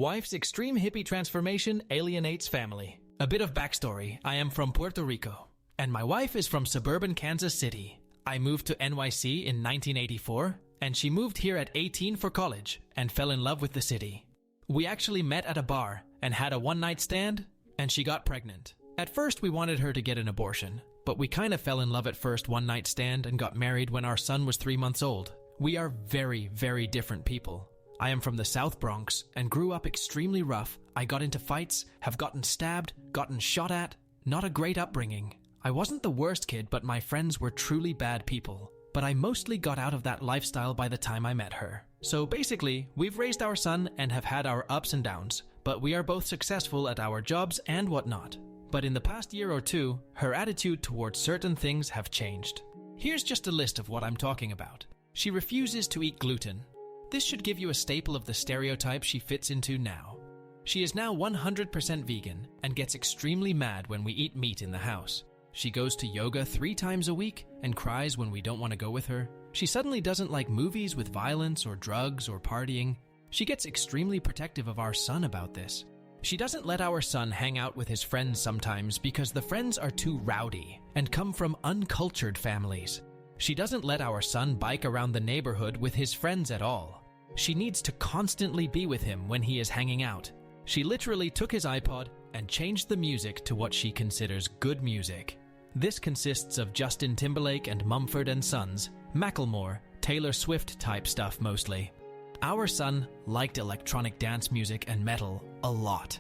Wife's extreme hippie transformation alienates family. A bit of backstory. I am from Puerto Rico, and my wife is from suburban Kansas City. I moved to NYC in 1984, and she moved here at 18 for college and fell in love with the city. We actually met at a bar and had a one-night stand, and she got pregnant. At first, we wanted her to get an abortion, but we kind of fell in love at first one-night stand and got married when our son was 3 months old. We are very, very different people. I am from the South Bronx and grew up extremely rough. I got into fights, have gotten stabbed, gotten shot at. Not a great upbringing. I wasn't the worst kid, but my friends were truly bad people. But I mostly got out of that lifestyle by the time I met her. So basically, we've raised our son and have had our ups and downs, but we are both successful at our jobs and whatnot. But in the past year or two, her attitude towards certain things have changed. Here's just a list of what I'm talking about. She refuses to eat gluten. This should give you a staple of the stereotype she fits into now. She is now 100% vegan and gets extremely mad when we eat meat in the house. She goes to yoga 3 times a week and cries when we don't want to go with her. She suddenly doesn't like movies with violence or drugs or partying. She gets extremely protective of our son about this. She doesn't let our son hang out with his friends sometimes because the friends are too rowdy and come from uncultured families. She doesn't let our son bike around the neighborhood with his friends at all. She needs to constantly be with him when he is hanging out. She literally took his iPod and changed the music to what she considers good music. This consists of Justin Timberlake and Mumford & Sons, Macklemore, Taylor Swift type stuff mostly. Our son liked electronic dance music and metal a lot.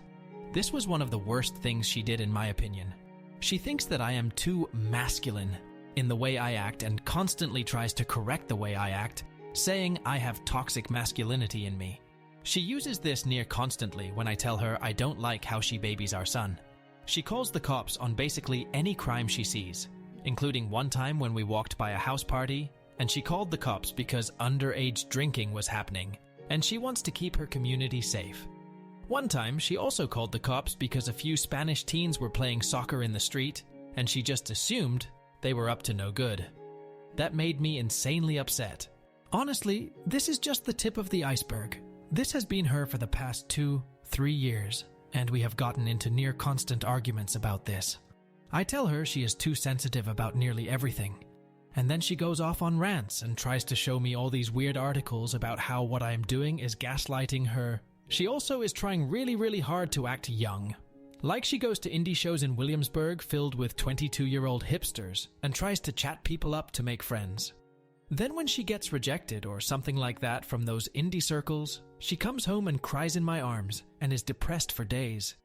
This was one of the worst things she did in my opinion. She thinks that I am too masculine in the way I act and constantly tries to correct the way I act, saying I have toxic masculinity in me. She uses this near constantly when I tell her I don't like how she babies our son. She calls the cops on basically any crime she sees, including one time when we walked by a house party, and she called the cops because underage drinking was happening, and she wants to keep her community safe. One time, she also called the cops because a few Spanish teens were playing soccer in the street, and she just assumed they were up to no good. That made me insanely upset. Honestly, this is just the tip of the iceberg. This has been her for the past 2-3 years, and we have gotten into near constant arguments about this. I tell her she is too sensitive about nearly everything, and then she goes off on rants and tries to show me all these weird articles about how what I am doing is gaslighting her. She also is trying really hard to act young. Like she goes to indie shows in Williamsburg filled with 22-year-old hipsters and tries to chat people up to make friends. Then when she gets rejected or something like that from those indie circles, she comes home and cries in my arms and is depressed for days.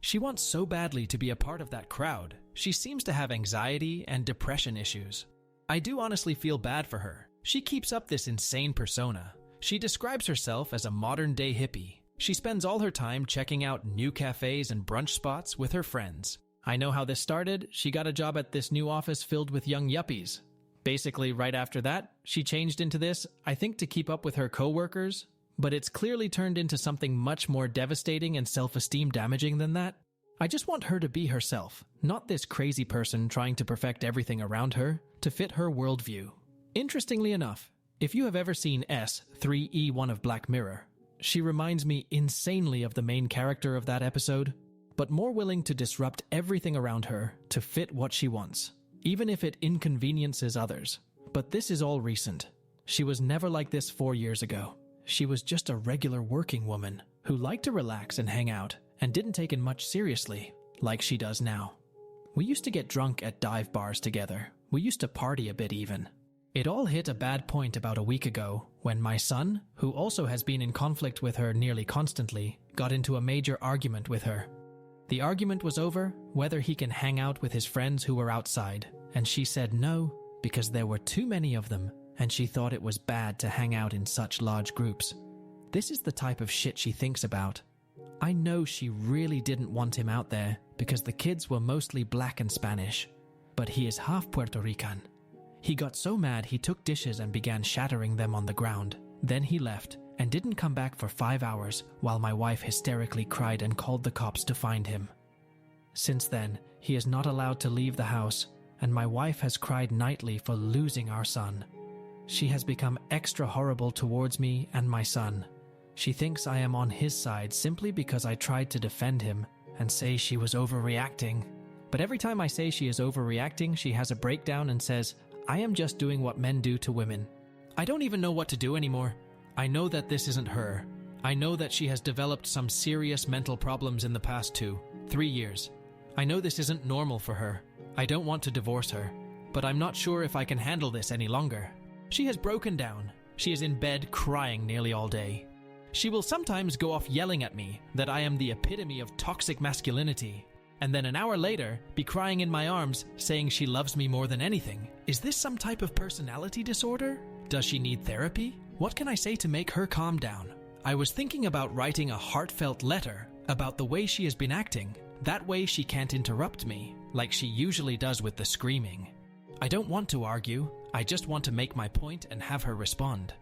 She wants so badly to be a part of that crowd. She seems to have anxiety and depression issues. I do honestly feel bad for her. She keeps up this insane persona. She describes herself as a modern-day hippie. She spends all her time checking out new cafes and brunch spots with her friends. I know how this started. She got a job at this new office filled with young yuppies. Basically, right after that, she changed into this, I think to keep up with her coworkers, but it's clearly turned into something much more devastating and self-esteem damaging than that. I just want her to be herself, not this crazy person trying to perfect everything around her to fit her worldview. Interestingly enough, if you have ever seen S3E1 of Black Mirror, she reminds me insanely of the main character of that episode, but more willing to disrupt everything around her to fit what she wants, even if it inconveniences others. But this is all recent. She was never like this 4 years ago. She was just a regular working woman who liked to relax and hang out and didn't take it much seriously, like she does now. We used to get drunk at dive bars together. We used to party a bit even. It all hit a bad point about a week ago when my son, who also has been in conflict with her nearly constantly, got into a major argument with her. The argument was over whether he can hang out with his friends who were outside, and she said no because there were too many of them and she thought it was bad to hang out in such large groups. This is the type of shit she thinks about. I know she really didn't want him out there because the kids were mostly black and Spanish, but he is half Puerto Rican. He got so mad he took dishes and began shattering them on the ground. Then he left and didn't come back for 5 hours while my wife hysterically cried and called the cops to find him. Since then, he is not allowed to leave the house, and my wife has cried nightly for losing our son. She has become extra horrible towards me and my son. She thinks I am on his side simply because I tried to defend him and say she was overreacting. But every time I say she is overreacting, she has a breakdown and says, I am just doing what men do to women. I don't even know what to do anymore. I know that this isn't her. I know that she has developed some serious mental problems in the past 2-3 years. I know this isn't normal for her. I don't want to divorce her, but I'm not sure if I can handle this any longer. She has broken down. She is in bed crying nearly all day. She will sometimes go off yelling at me that I am the epitome of toxic masculinity, and then an hour later be crying in my arms saying she loves me more than anything. Is this some type of personality disorder? Does she need therapy? What can I say to make her calm down? I was thinking about writing a heartfelt letter about the way she has been acting. That way she can't interrupt me, like she usually does with the screaming. I don't want to argue, I just want to make my point and have her respond.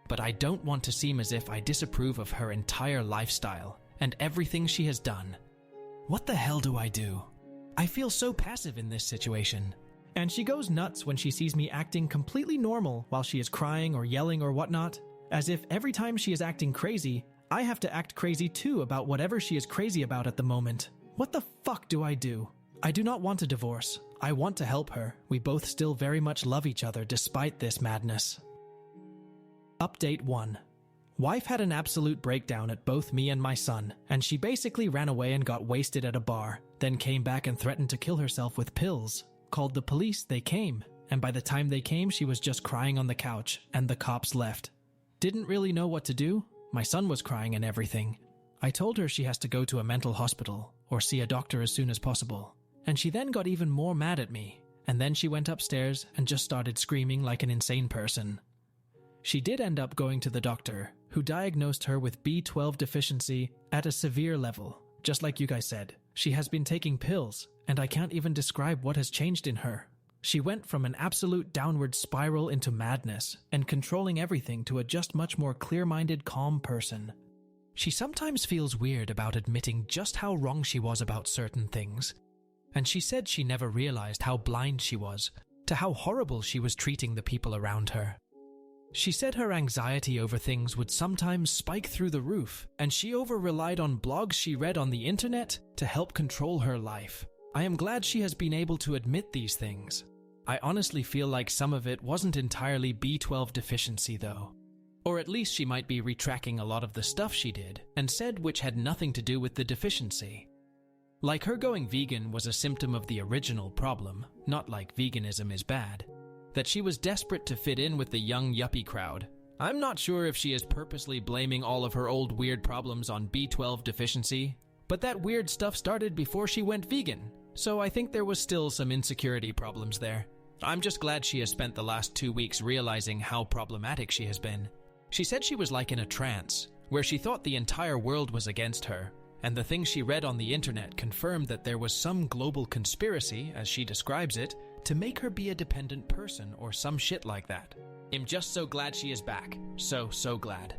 But I don't want to seem as if I disapprove of her entire lifestyle and everything she has done. What the hell do I do? I feel so passive in this situation. And she goes nuts when she sees me acting completely normal while she is crying or yelling or whatnot, as if every time she is acting crazy, I have to act crazy too about whatever she is crazy about at the moment. What the fuck do I do? I do not want a divorce. I want to help her. We both still very much love each other despite this madness. Update 1. Wife had an absolute breakdown at both me and my son, and she basically ran away and got wasted at a bar, then came back and threatened to kill herself with pills. Called the police, they came, and by the time they came she was just crying on the couch, and the cops left. Didn't really know what to do. My son was crying and everything. I told her she has to go to a mental hospital, or see a doctor as soon as possible. And she then got even more mad at me, and then she went upstairs and just started screaming like an insane person. She did end up going to the doctor, who diagnosed her with B12 deficiency at a severe level. Just like you guys said, she has been taking pills, and I can't even describe what has changed in her. She went from an absolute downward spiral into madness, and controlling everything to a just much more clear-minded, calm person. She sometimes feels weird about admitting just how wrong she was about certain things, and she said she never realized how blind she was to how horrible she was treating the people around her. She said her anxiety over things would sometimes spike through the roof, and she over-relied on blogs she read on the internet to help control her life. I am glad she has been able to admit these things. I honestly feel like some of it wasn't entirely B12 deficiency though. Or at least she might be retracting a lot of the stuff she did and said which had nothing to do with the deficiency. Like her going vegan was a symptom of the original problem, not like veganism is bad. That she was desperate to fit in with the young yuppie crowd. I'm not sure if she is purposely blaming all of her old weird problems on B12 deficiency, but that weird stuff started before she went vegan, so I think there was still some insecurity problems there. I'm just glad she has spent the last 2 weeks realizing how problematic she has been. She said she was like in a trance, where she thought the entire world was against her, and the things she read on the internet confirmed that there was some global conspiracy, as she describes it, to make her be a dependent person or some shit like that. I'm just so glad she is back. So glad.